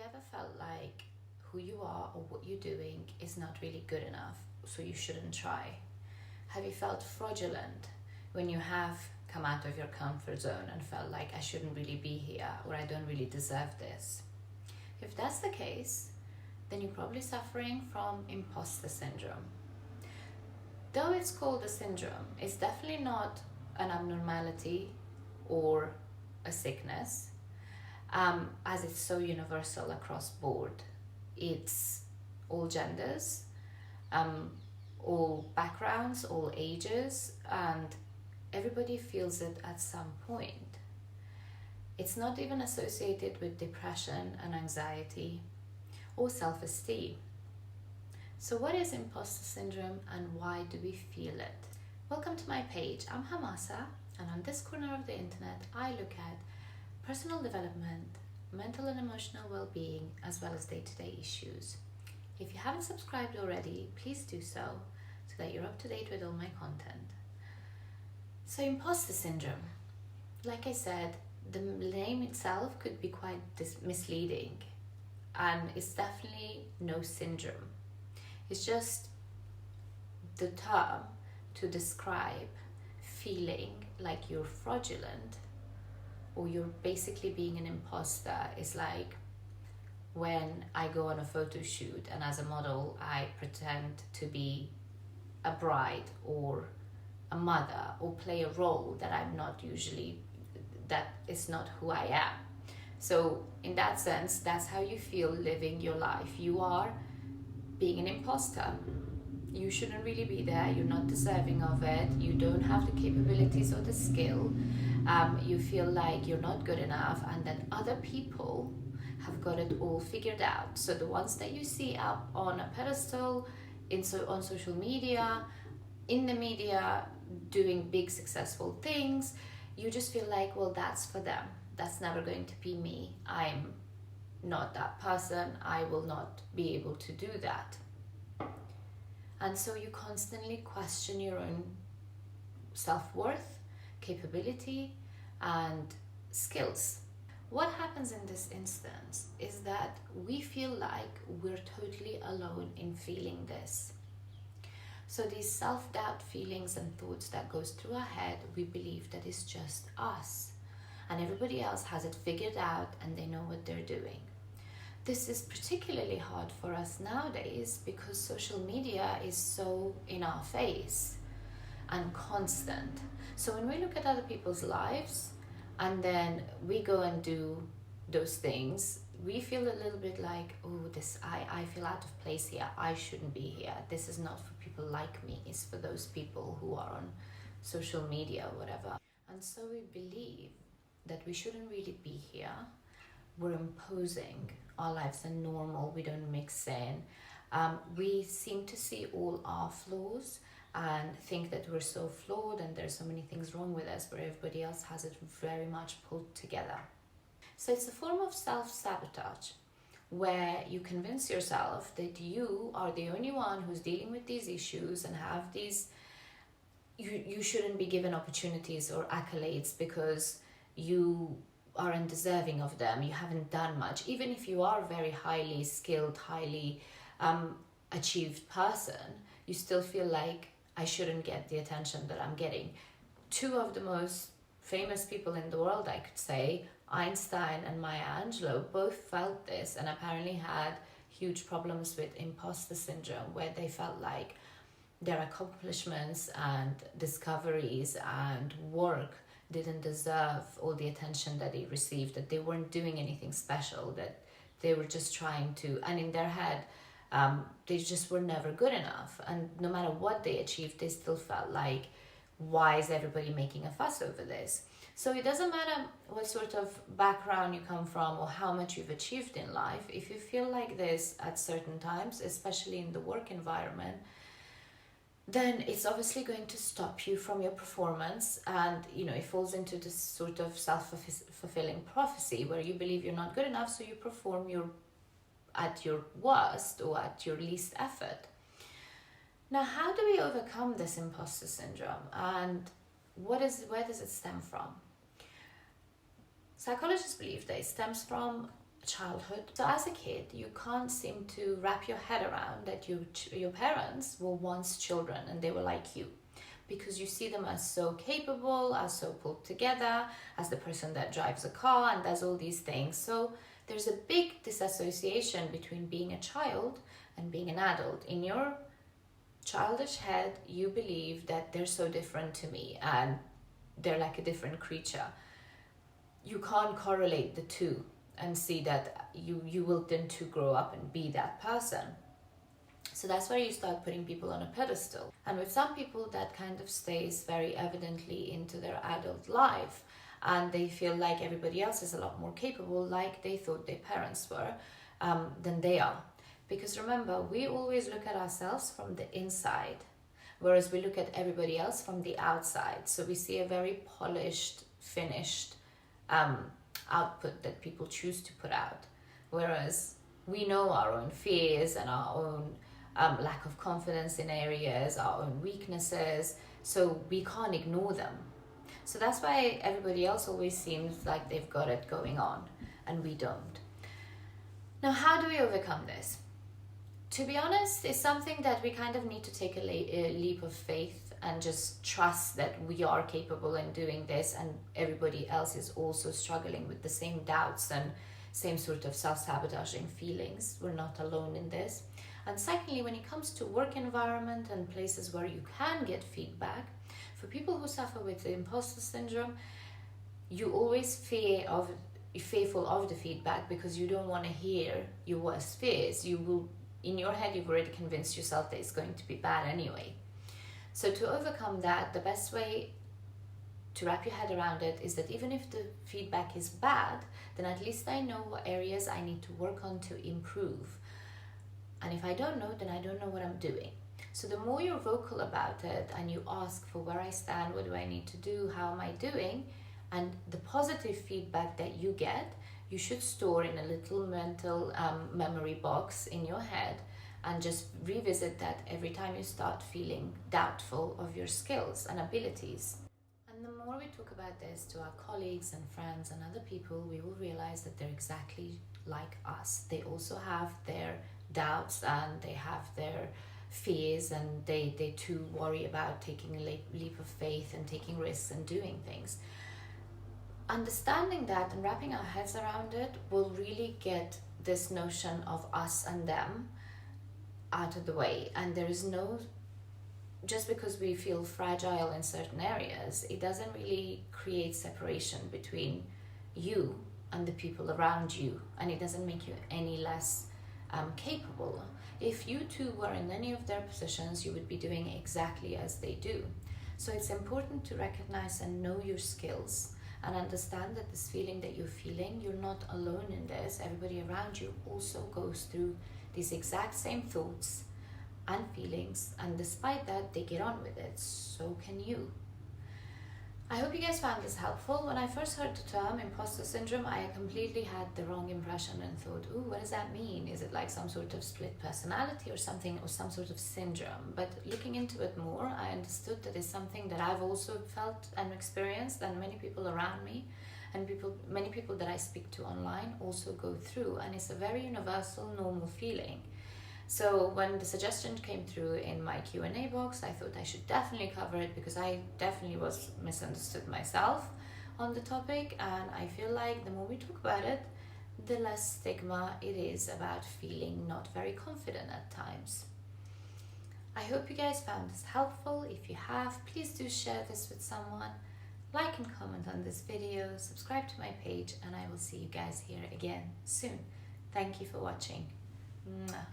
ever felt like who you are or what you're doing is not really good enough, so you shouldn't try? Have you felt fraudulent when you have come out of your comfort zone and felt like I shouldn't really be here or I don't really deserve this? If that's the case, then you're probably suffering from imposter syndrome. Though it's called a syndrome, it's definitely not an abnormality or a sickness, as it's so universal across board. It's all genders, all backgrounds, all ages, and everybody feels it at some point. It's not even associated with depression and anxiety or self-esteem. So what is imposter syndrome and why do we feel it? Welcome to my page. I'm Hamasa, and on this corner of the internet I look at personal development, mental and emotional well-being, as well as day-to-day issues. If you haven't subscribed already, please do so that you're up to date with all my content. So imposter syndrome, like I said, the name itself could be quite misleading, and it's definitely no syndrome. It's just the term to describe feeling like you're fraudulent or you're basically being an imposter. Is like when I go on a photo shoot and as a model I pretend to be a bride or a mother or play a role that I'm not usually, that is not who I am. So in that sense, that's how you feel living your life. You are being an imposter. You shouldn't really be there. You're not deserving of it. You don't have the capabilities or the skill. You feel like you're not good enough and that other people have got it all figured out. So the ones that you see up on a pedestal on social media, in the media, doing big successful things, you just feel like, well, that's for them. That's never going to be me. I'm not that person. I will not be able to do that. And so you constantly question your own self-worth, capability, and skills. What happens in this instance is that we feel like we're totally alone in feeling this. So these self-doubt feelings and thoughts that goes through our head, we believe that it's just us and everybody else has it figured out and they know what they're doing. This is particularly hard for us nowadays because social media is so in our face and constant. So when we look at other people's lives and then we go and do those things, we feel a little bit like, oh, I feel out of place here. I shouldn't be here. This is not for people like me. It's for those people who are on social media or whatever. And so we believe that we shouldn't really be here. We're imposing our lives are normal. We don't mix in. We seem to see all our flaws and think that we're so flawed and there's so many things wrong with us, where everybody else has it very much pulled together. So it's a form of self-sabotage where you convince yourself that you are the only one who's dealing with these issues and have these, you shouldn't be given opportunities or accolades because you are undeserving of them. You haven't done much. Even if you are a very highly skilled, highly achieved person, you still feel like I shouldn't get the attention that I'm getting. Two of the most famous people in the world, I could say, Einstein and Maya Angelou, both felt this and apparently had huge problems with imposter syndrome, where they felt like their accomplishments and discoveries and work didn't deserve all the attention that they received, that they weren't doing anything special, that they were just trying to, and in their head, they just were never good enough. And no matter what they achieved, they still felt like, why is everybody making a fuss over this? So it doesn't matter what sort of background you come from or how much you've achieved in life. If you feel like this at certain times, especially in the work environment, then it's obviously going to stop you from your performance, and it falls into this sort of self-fulfilling prophecy where you believe you're not good enough, so you perform at your worst or at your least effort. Now, how do we overcome this imposter syndrome, and where does it stem from? Psychologists believe that it stems from childhood. So as a kid, you can't seem to wrap your head around that your parents were once children and they were like you, because you see them as so capable, as so pulled together, as the person that drives a car and does all these things. So there's a big disassociation between being a child and being an adult. In your childish head, you believe that they're so different to me and they're like a different creature. You can't correlate the two and see that you will then to grow up and be that person. So that's where you start putting people on a pedestal. And with some people, that kind of stays very evidently into their adult life, and they feel like everybody else is a lot more capable, like they thought their parents were, than they are. Because remember, we always look at ourselves from the inside, whereas we look at everybody else from the outside. So we see a very polished, finished output that people choose to put out, whereas we know our own fears and our own lack of confidence in areas, our own weaknesses, so we can't ignore them. So that's why everybody else always seems like they've got it going on and we don't. Now, how do we overcome this? To be honest, it's something that we kind of need to take a leap of faith and just trust that we are capable in doing this, and everybody else is also struggling with the same doubts and same sort of self-sabotaging feelings. We're not alone in this. And secondly, when it comes to work environment and places where you can get feedback, for people who suffer with the imposter syndrome, you always fearful of the feedback because you don't want to hear your worst fears. You will, in your head, you've already convinced yourself that it's going to be bad anyway. So to overcome that, the best way to wrap your head around it is that even if the feedback is bad, then at least I know what areas I need to work on to improve. And if I don't know, then I don't know what I'm doing. So the more you're vocal about it and you ask for where I stand, what do I need to do, how am I doing, and the positive feedback that you get, you should store in a little mental memory box in your head and just revisit that every time you start feeling doubtful of your skills and abilities. And the more we talk about this to our colleagues and friends and other people, we will realize that they're exactly like us. They also have their doubts and they have their fears, and they too worry about taking a leap of faith and taking risks and doing things. Understanding that and wrapping our heads around it will really get this notion of us and them out of the way. And there is no, just because we feel fragile in certain areas, it doesn't really create separation between you and the people around you, and it doesn't make you any less capable. If you too were in any of their positions, you would be doing exactly as they do. So it's important to recognize and know your skills and understand that this feeling that you're feeling, you're not alone in this. Everybody around you also goes through these exact same thoughts and feelings, and despite that, they get on with it. So can you. I hope you guys found this helpful. When I first heard the term imposter syndrome, I completely had the wrong impression and thought, ooh, what does that mean? Is it like some sort of split personality or something, or some sort of syndrome? But looking into it more, I understood that it's something that I've also felt and experienced, and many people around me and many people that I speak to online also go through, and it's a very universal, normal feeling. So when the suggestion came through in my Q&A box, I thought I should definitely cover it because I definitely was misunderstood myself on the topic, and I feel like the more we talk about it, the less stigma it is about feeling not very confident at times. I hope you guys found this helpful. If you have, please do share this with someone, like and comment on this video, subscribe to my page, and I will see you guys here again soon. Thank you for watching. Mwah.